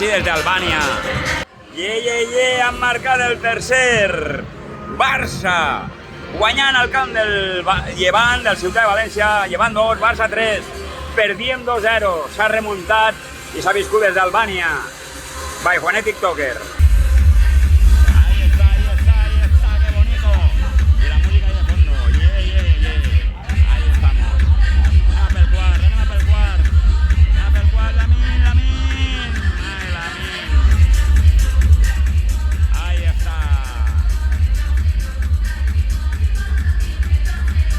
Messi des d'Albània. Han marcat el tercer. Barça, guanyant el camp del Llevant, del Ciutat de València, Llevant 2, Barça 3, perdíem 2-0, s'ha remuntat i s'ha viscut des d'Albània. By Juanet TikToker.